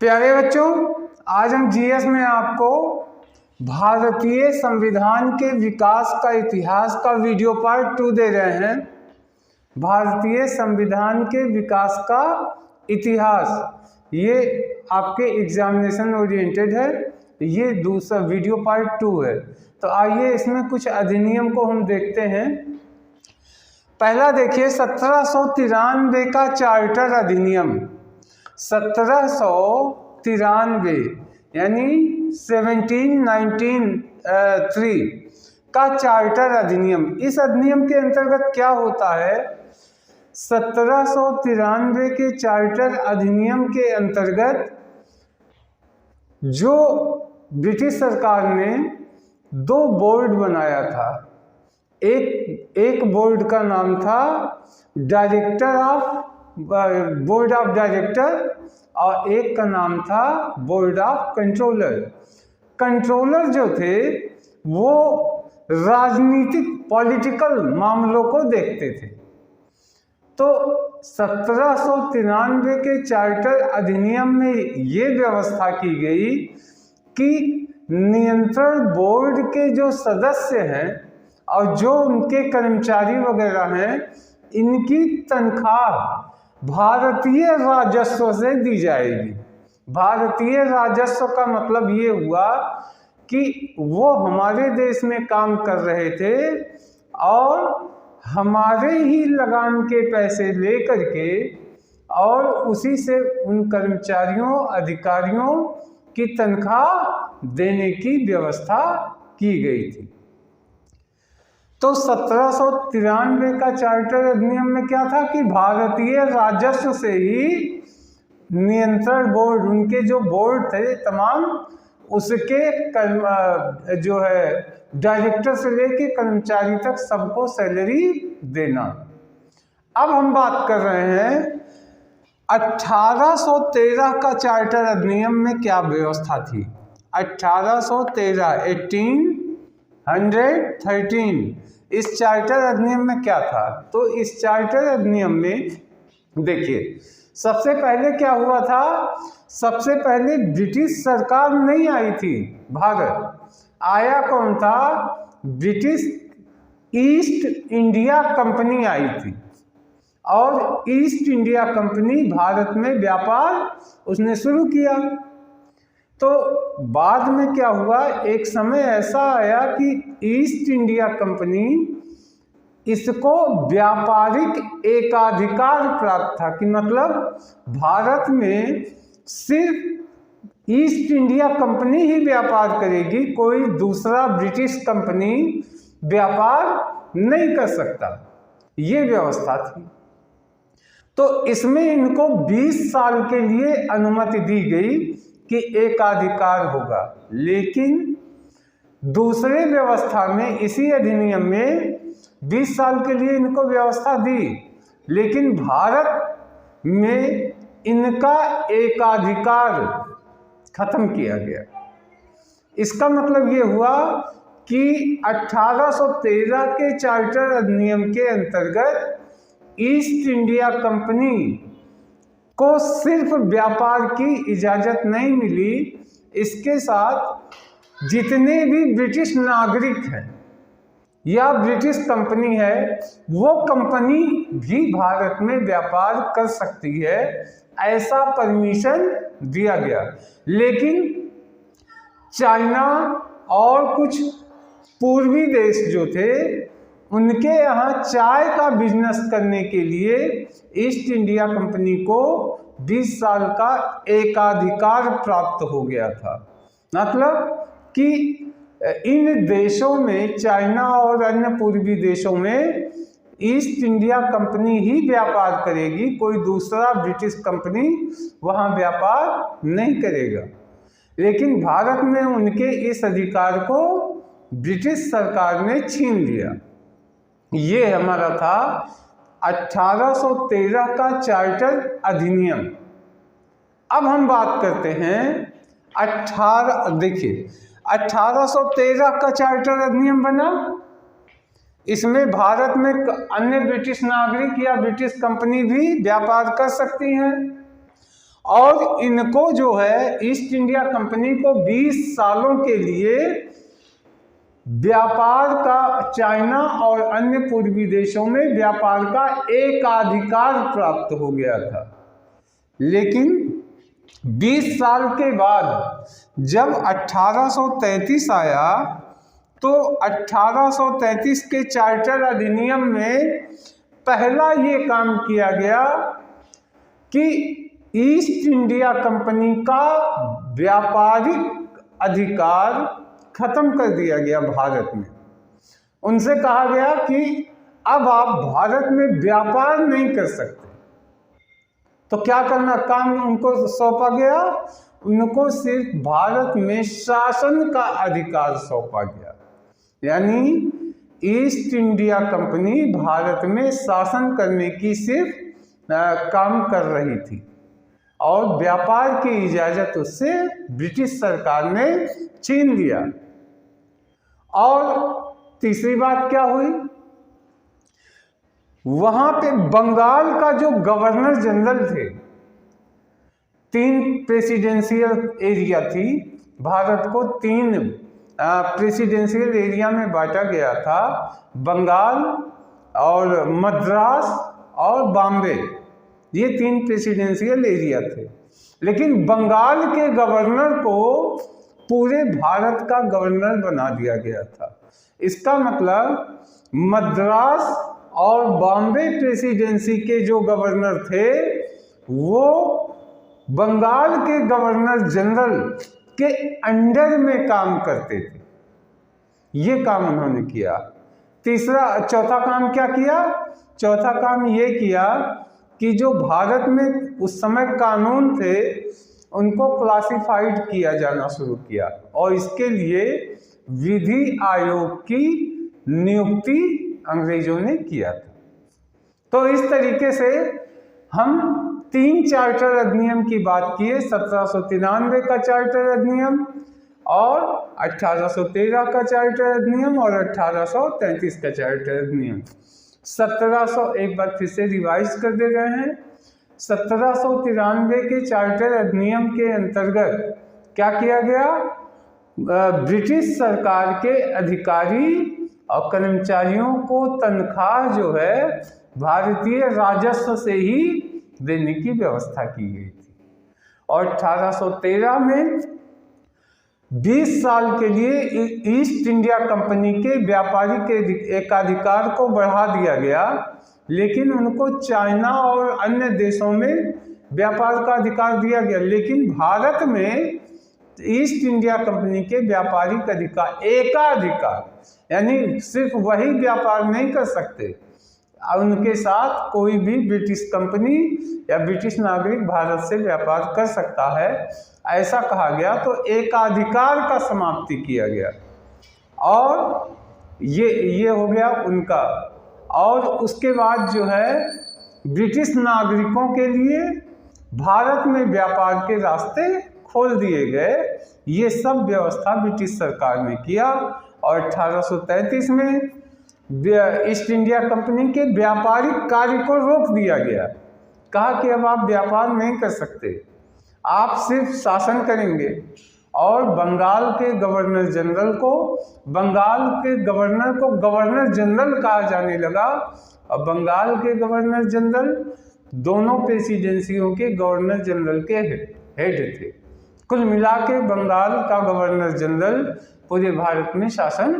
प्यारे बच्चों, आज हम जीएस में आपको भारतीय संविधान के विकास का इतिहास का वीडियो पार्ट 2 दे रहे हैं। भारतीय संविधान के विकास का इतिहास, ये आपके एग्जामिनेशन ओरिएंटेड है। ये दूसरा वीडियो पार्ट 2 है। तो आइए इसमें कुछ अधिनियम को हम देखते हैं। पहला देखिए 1793 का चार्टर अधिनियम। 1793 यानी 1793 का चार्टर अधिनियम। इस अधिनियम के अंतर्गत क्या होता है? 1793 के चार्टर अधिनियम के अंतर्गत जो ब्रिटिश सरकार ने 2 बोर्ड बनाया था। एक बोर्ड का नाम था बोर्ड ऑफ डायरेक्टर और एक का नाम था बोर्ड ऑफ कंट्रोलर। कंट्रोलर जो थे वो राजनीतिक पॉलिटिकल मामलों को देखते थे। तो 1793 के चार्टर अधिनियम में ये व्यवस्था की गई कि नियंत्रण बोर्ड के जो सदस्य हैं और जो उनके कर्मचारी वगैरह हैं, इनकी तनख्वाह भारतीय राजस्व से दी जाएगी। भारतीय राजस्व का मतलब ये हुआ कि वो हमारे देश में काम कर रहे थे और हमारे ही लगान के पैसे ले करके और उसी से उन कर्मचारियों अधिकारियों की तनख्वाह देने की व्यवस्था की गई थी। तो 1793 का चार्टर अधिनियम में क्या था कि भारतीय राजस्व से ही नियंत्रण बोर्ड, उनके जो बोर्ड थे तमाम, उसके जो है डायरेक्टर से लेके कर्मचारी तक सबको सैलरी देना। अब हम बात कर रहे हैं 1813 का चार्टर अधिनियम में क्या व्यवस्था थी। 1813 इस चार्टर अधिनियम में क्या था? तो इस चार्टर अधिनियम में देखिए, सबसे पहले क्या हुआ था? सबसे पहले ब्रिटिश सरकार नहीं आई थी भारत। आया कौन था? ब्रिटिश ईस्ट इंडिया कंपनी आई थी और ईस्ट इंडिया कंपनी भारत में व्यापार उसने शुरू किया। तो बाद में क्या हुआ, एक समय ऐसा आया कि ईस्ट इंडिया कंपनी, इसको व्यापारिक एकाधिकार प्राप्त था कि मतलब भारत में सिर्फ ईस्ट इंडिया कंपनी ही व्यापार करेगी, कोई दूसरा ब्रिटिश कंपनी व्यापार नहीं कर सकता। ये व्यवस्था थी। तो इसमें इनको 20 साल के लिए अनुमति दी गई कि एकाधिकार होगा। लेकिन दूसरे व्यवस्था में, इसी अधिनियम में 20 साल के लिए इनको व्यवस्था दी, लेकिन भारत में इनका एकाधिकार खत्म किया गया। इसका मतलब ये हुआ कि 1813 के चार्टर अधिनियम के अंतर्गत ईस्ट इंडिया कंपनी को सिर्फ व्यापार की इजाजत नहीं मिली, इसके साथ जितने भी ब्रिटिश नागरिक हैं या ब्रिटिश कंपनी है, वो कंपनी भी भारत में व्यापार कर सकती है, ऐसा परमिशन दिया गया। लेकिन चाइना और कुछ पूर्वी देश जो थे, उनके यहाँ चाय का बिजनेस करने के लिए ईस्ट इंडिया कंपनी को 20 साल का एकाधिकार प्राप्त हो गया था। मतलब कि इन देशों में, चाइना और अन्य पूर्वी देशों में, ईस्ट इंडिया कंपनी ही व्यापार करेगी, कोई दूसरा ब्रिटिश कंपनी वहाँ व्यापार नहीं करेगा। लेकिन भारत में उनके इस अधिकार को ब्रिटिश सरकार ने छीन लिया। ये हमारा था 1813 का चार्टर अधिनियम। अब हम बात करते हैं 1813 का चार्टर अधिनियम बना। इसमें भारत में अन्य ब्रिटिश नागरिक या ब्रिटिश कंपनी भी व्यापार कर सकती हैं और इनको जो है ईस्ट इंडिया कंपनी को 20 सालों के लिए व्यापार का, चाइना और अन्य पूर्वी देशों में व्यापार का एकाधिकार प्राप्त हो गया था। लेकिन 20 साल के बाद जब 1833 आया तो 1833 के चार्टर अधिनियम में पहला ये काम किया गया कि ईस्ट इंडिया कंपनी का व्यापारिक अधिकार खत्म कर दिया गया भारत में। उनसे कहा गया कि अब आप भारत में व्यापार नहीं कर सकते। तो क्या करना काम उनको सौंपा गया, उनको सिर्फ भारत में शासन का अधिकार सौंपा गया। यानी ईस्ट इंडिया कंपनी भारत में शासन करने की सिर्फ काम कर रही थी और व्यापार की इजाजत उससे ब्रिटिश सरकार ने छीन लिया। और तीसरी बात क्या हुई, वहां पे बंगाल का जो गवर्नर जनरल थे, 3 प्रेसिडेंशियल एरिया थी, भारत को 3 प्रेसिडेंशियल एरिया में बांटा गया था, बंगाल और मद्रास और बॉम्बे, ये 3 प्रेसिडेंशियल एरिया थे। लेकिन बंगाल के गवर्नर को पूरे भारत का गवर्नर बना दिया गया था। इसका मतलब मद्रास और बॉम्बे प्रेसिडेंसी के जो गवर्नर थे वो बंगाल के गवर्नर जनरल के अंडर में काम करते थे। ये काम उन्होंने किया। चौथा काम क्या किया, चौथा काम ये किया कि जो भारत में उस समय कानून थे उनको क्लासिफाइड किया जाना शुरू किया और इसके लिए विधि आयोग की नियुक्ति अंग्रेजों ने किया था। तो इस तरीके से हम 3 चार्टर अधिनियम की बात किए, 1793 का चार्टर अधिनियम और 1813 का चार्टर अधिनियम और 1833 का चार्टर अधिनियम। 1700 एक बार फिर से रिवाइज कर दे रहे हैं। 1793 के चार्टर अधिनियम के अंतर्गत क्या किया गया, ब्रिटिश सरकार के अधिकारी और कर्मचारियों को तनख्वाह जो है भारतीय राजस्व से ही देने की व्यवस्था की गई थी। और 1813 में 20 साल के लिए ईस्ट इंडिया कंपनी के व्यापारी के एकाधिकार को बढ़ा दिया गया, लेकिन उनको चाइना और अन्य देशों में व्यापार का अधिकार दिया गया। लेकिन भारत में ईस्ट इंडिया कंपनी के व्यापारिक अधिकार, एकाधिकार, यानी सिर्फ वही व्यापार नहीं कर सकते, उनके साथ कोई भी ब्रिटिश कंपनी या ब्रिटिश नागरिक भारत से व्यापार कर सकता है, ऐसा कहा गया। तो एकाधिकार का समाप्ति किया गया और ये हो गया उनका। और उसके बाद जो है ब्रिटिश नागरिकों के लिए भारत में व्यापार के रास्ते खोल दिए गए। ये सब व्यवस्था ब्रिटिश सरकार ने किया और 1833 में ईस्ट इंडिया कंपनी के व्यापारिक कार्य को रोक दिया गया। कहा कि अब आप व्यापार नहीं कर सकते, आप सिर्फ शासन करेंगे। और बंगाल के गवर्नर जनरल को गवर्नर जनरल कहा जाने लगा। और बंगाल के गवर्नर जनरल दोनों प्रेसिडेंसियों के गवर्नर जनरल के हेड थे। कुल मिला के बंगाल का गवर्नर जनरल पूरे भारत में शासन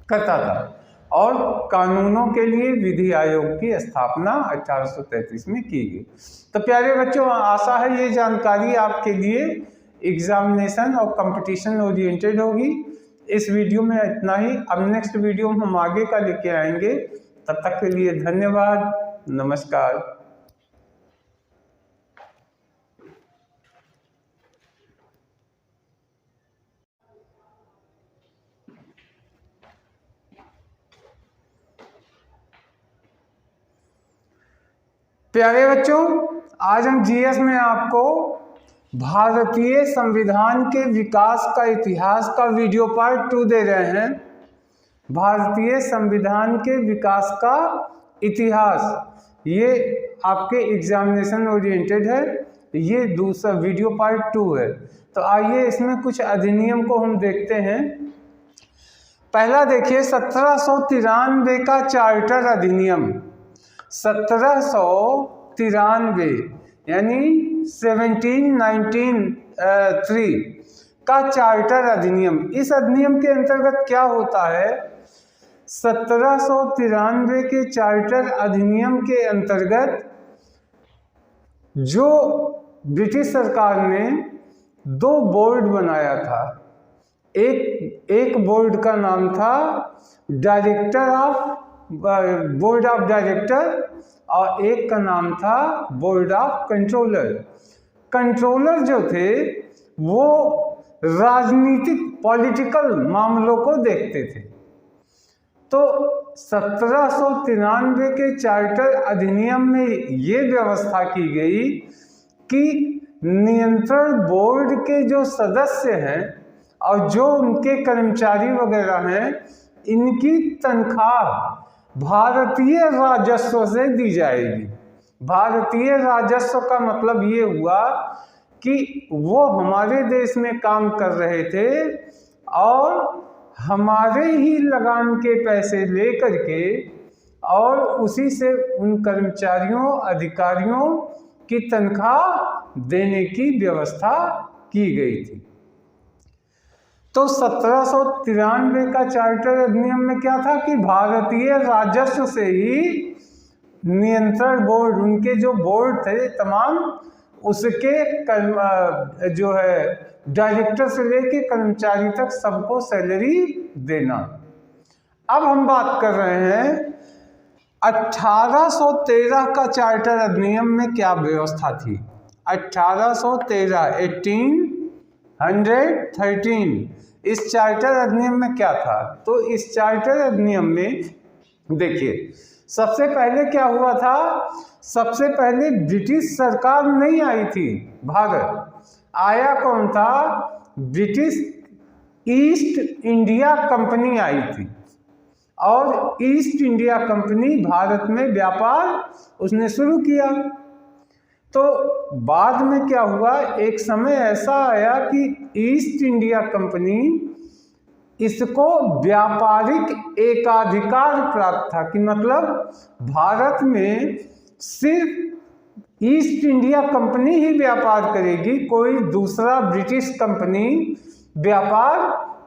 करता था और कानूनों के लिए विधि आयोग की स्थापना 1833 में की गई। तो प्यारे बच्चों, आशा है ये जानकारी आपके लिए एग्जामिनेशन और कंपटीशन ओरिएंटेड होगी। इस वीडियो में इतना ही। अब नेक्स्ट वीडियो में हम आगे का लेके आएंगे। तब तक के लिए धन्यवाद, नमस्कार। प्यारे बच्चों, आज हम जीएस में आपको भारतीय संविधान के विकास का इतिहास का वीडियो पार्ट 2 दे रहे हैं। भारतीय संविधान के विकास का इतिहास, ये आपके एग्जामिनेशन ओरिएंटेड है। ये दूसरा वीडियो पार्ट 2 है। तो आइए इसमें कुछ अधिनियम को हम देखते हैं। पहला देखिए 1793 का चार्टर अधिनियम, 1793 यानी 1793 का चार्टर अधिनियम। इस अधिनियम के अंतर्गत क्या होता है, 1793 के चार्टर अधिनियम के अंतर्गत जो ब्रिटिश सरकार ने 2 बोर्ड बनाया था, एक बोर्ड का नाम था बोर्ड ऑफ डायरेक्टर और एक का नाम था बोर्ड ऑफ कंट्रोलर। कंट्रोलर जो थे वो राजनीतिक पॉलिटिकल मामलों को देखते थे। तो 1793 के चार्टर अधिनियम में ये व्यवस्था की गई कि नियंत्रण बोर्ड के जो सदस्य हैं और जो उनके कर्मचारी वगैरह हैं, इनकी तनख्वाह भारतीय राजस्व से दी जाएगी। भारतीय राजस्व का मतलब ये हुआ कि वो हमारे देश में काम कर रहे थे और हमारे ही लगान के पैसे लेकर के और उसी से उन कर्मचारियों अधिकारियों की तनख्वाह देने की व्यवस्था की गई थी। तो 1793 का चार्टर अधिनियम में क्या था कि भारतीय राजस्व से ही नियंत्रण बोर्ड, उनके जो बोर्ड थे तमाम, उसके जो है डायरेक्टर से लेके कर्मचारी तक सबको सैलरी देना। अब हम बात कर रहे हैं 1813 का चार्टर अधिनियम में क्या व्यवस्था थी। 1813 1813 इस चार्टर अधिनियम में क्या था, तो इस चार्टर अधिनियम में देखिए सबसे पहले क्या हुआ था, सबसे पहले ब्रिटिश सरकार नहीं आई थी भारत, आया कौन था, ब्रिटिश ईस्ट इंडिया कंपनी आई थी। और ईस्ट इंडिया कंपनी भारत में व्यापार उसने शुरू किया। तो बाद में क्या हुआ, एक समय ऐसा आया कि ईस्ट इंडिया कंपनी इसको व्यापारिक एकाधिकार प्राप्त था, कि मतलब भारत में सिर्फ ईस्ट इंडिया कंपनी ही व्यापार करेगी, कोई दूसरा ब्रिटिश कंपनी व्यापार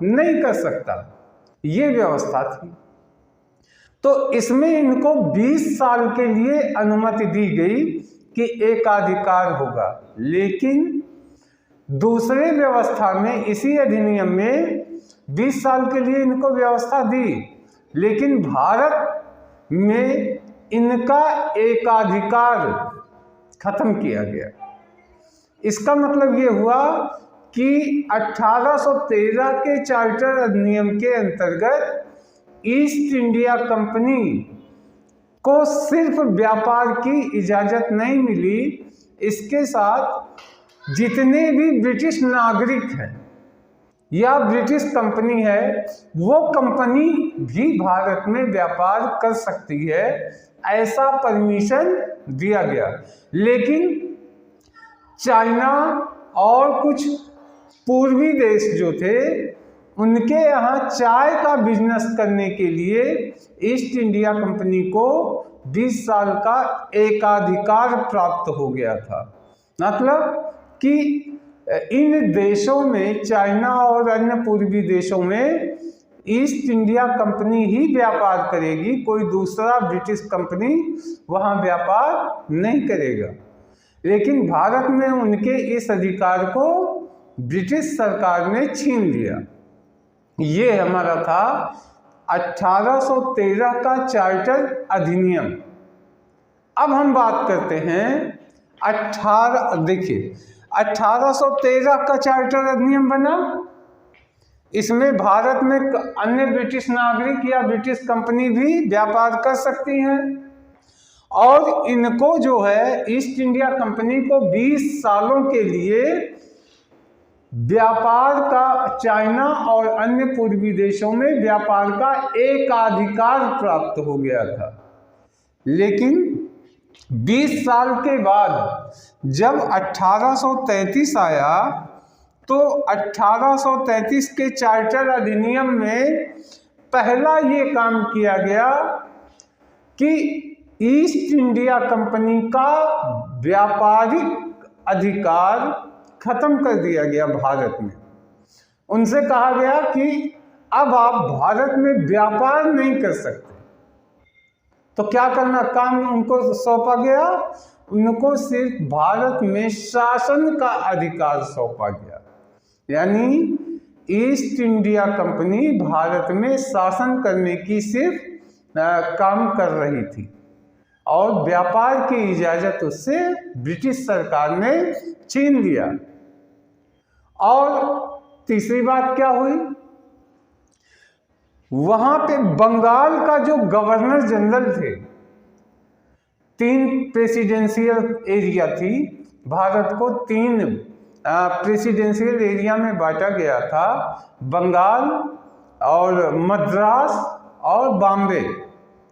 नहीं कर सकता, ये व्यवस्था थी। तो इसमें इनको 20 साल के लिए अनुमति दी गई कि एकाधिकार होगा। लेकिन दूसरे व्यवस्था में, इसी अधिनियम में 20 साल के लिए इनको व्यवस्था दी, लेकिन भारत में इनका एकाधिकार खत्म किया गया। इसका मतलब ये हुआ कि 1813 के चार्टर अधिनियम के अंतर्गत ईस्ट इंडिया कंपनी को सिर्फ व्यापार की इजाज़त नहीं मिली, इसके साथ जितने भी ब्रिटिश नागरिक हैं या ब्रिटिश कंपनी है, वो कंपनी भी भारत में व्यापार कर सकती है, ऐसा परमिशन दिया गया। लेकिन चाइना और कुछ पूर्वी देश जो थे, उनके यहाँ चाय का बिजनेस करने के लिए ईस्ट इंडिया कंपनी को 20 साल का एकाधिकार प्राप्त हो गया था। मतलब कि इन देशों में, चाइना और अन्य पूर्वी देशों में ईस्ट इंडिया कंपनी ही व्यापार करेगी, कोई दूसरा ब्रिटिश कंपनी वहाँ व्यापार नहीं करेगा। लेकिन भारत में उनके इस अधिकार को ब्रिटिश सरकार ने छीन लिया। ये हमारा था 1813 का चार्टर अधिनियम। अब हम बात करते हैं 1813 का चार्टर अधिनियम बना। इसमें भारत में अन्य ब्रिटिश नागरिक या ब्रिटिश कंपनी भी व्यापार कर सकती हैं, और इनको जो है ईस्ट इंडिया कंपनी को 20 सालों के लिए व्यापार का, चाइना और अन्य पूर्वी देशों में व्यापार का एकाधिकार प्राप्त हो गया था। लेकिन 20 साल के बाद जब 1833 आया तो 1833 के चार्टर अधिनियम में पहला ये काम किया गया कि ईस्ट इंडिया कंपनी का व्यापारिक अधिकार खत्म कर दिया गया भारत में। उनसे कहा गया कि अब आप भारत में व्यापार नहीं कर सकते। तो क्या करना काम उनको सौंपा गया, उनको सिर्फ भारत में शासन का अधिकार सौंपा गया। यानी ईस्ट इंडिया कंपनी भारत में शासन करने की सिर्फ काम कर रही थी और व्यापार की इजाजत उससे ब्रिटिश सरकार ने छीन लिया। और तीसरी बात क्या हुई, वहां पे बंगाल का जो गवर्नर जनरल थे, 3 प्रेसिडेंशियल एरिया थी, भारत को 3 प्रेसिडेंशियल एरिया में बांटा गया था, बंगाल और मद्रास और बॉम्बे,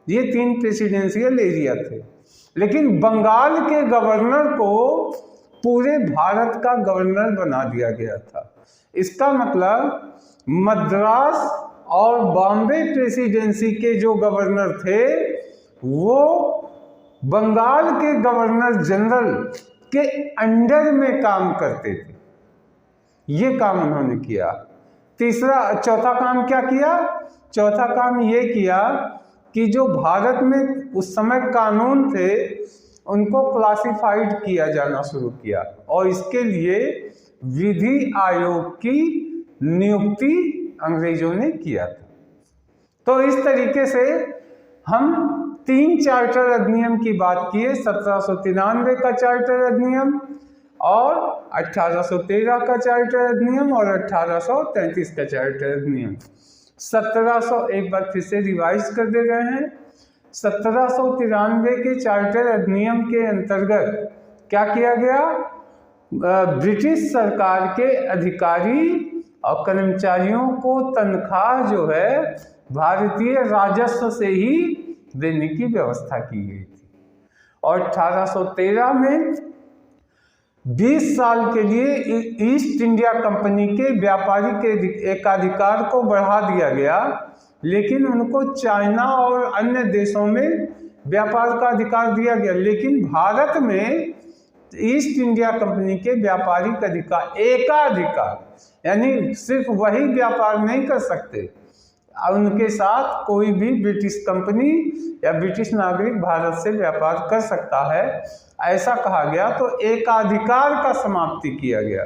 ये 3 प्रेसिडेंशियल एरिया थे। लेकिन बंगाल के गवर्नर को पूरे भारत का गवर्नर बना दिया गया था। इसका मतलब मद्रास और बॉम्बे प्रेसिडेंसी के जो गवर्नर थे वो बंगाल के गवर्नर जनरल के अंडर में काम करते थे। ये काम उन्होंने किया। चौथा काम क्या किया? चौथा काम ये किया कि जो भारत में उस समय कानून थे उनको क्लासिफाइड किया जाना शुरू किया और इसके लिए विधि आयोग की नियुक्ति अंग्रेजों ने किया था। तो इस तरीके से हम 3 चार्टर अधिनियम की बात किए, 1793 का चार्टर अधिनियम और 1813 का चार्टर अधिनियम और 1833 का चार्टर अधिनियम। 1700 एक बार फिर से रिवाइज कर दे रहे हैं। 1793 के चार्टर अधिनियम के अंतर्गत क्या किया गया? ब्रिटिश सरकार के अधिकारी और कर्मचारियों को तनख्वाह जो है भारतीय राजस्व से ही देने की व्यवस्था की गई थी। और 1813 में 20 साल के लिए ईस्ट इंडिया कंपनी के व्यापारी के एकाधिकार को बढ़ा दिया गया, लेकिन उनको चाइना और अन्य देशों में व्यापार का अधिकार दिया गया। लेकिन भारत में ईस्ट इंडिया कंपनी के व्यापारिक अधिकार एकाधिकार, यानी सिर्फ वही व्यापार नहीं कर सकते, उनके साथ कोई भी ब्रिटिश कंपनी या ब्रिटिश नागरिक भारत से व्यापार कर सकता है, ऐसा कहा गया। तो एकाधिकार का समाप्ति किया गया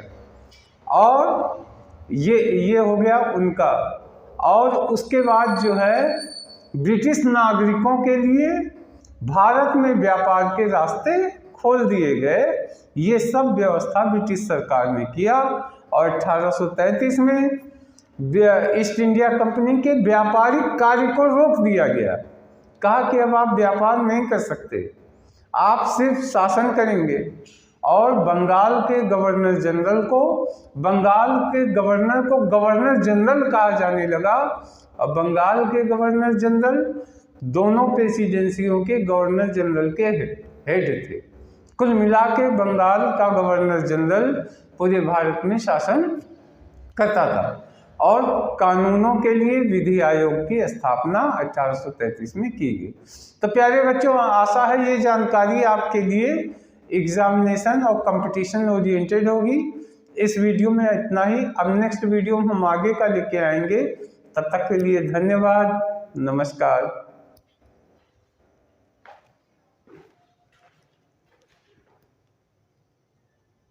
और ये हो गया उनका। और उसके बाद जो है ब्रिटिश नागरिकों के लिए भारत में व्यापार के रास्ते खोल दिए गए। ये सब व्यवस्था ब्रिटिश सरकार ने किया और 1833 में ईस्ट इंडिया कंपनी के व्यापारिक कार्य को रोक दिया गया। कहा कि अब आप व्यापार नहीं कर सकते, आप सिर्फ शासन करेंगे। और बंगाल के गवर्नर जनरल को गवर्नर जनरल कहा जाने लगा। और बंगाल के गवर्नर जनरल दोनों प्रेसिडेंसियों के गवर्नर जनरल के हेड थे। कुल मिला के बंगाल का गवर्नर जनरल पूरे भारत में शासन करता था और कानूनों के लिए विधि आयोग की स्थापना 1833 में की गई। तो प्यारे बच्चों, आशा है ये जानकारी आपके लिए एग्जामिनेशन और कंपटीशन ओरिएंटेड होगी। इस वीडियो में इतना ही। अब नेक्स्ट वीडियो में हम आगे का लेके आएंगे। तब तक के लिए धन्यवाद, नमस्कार।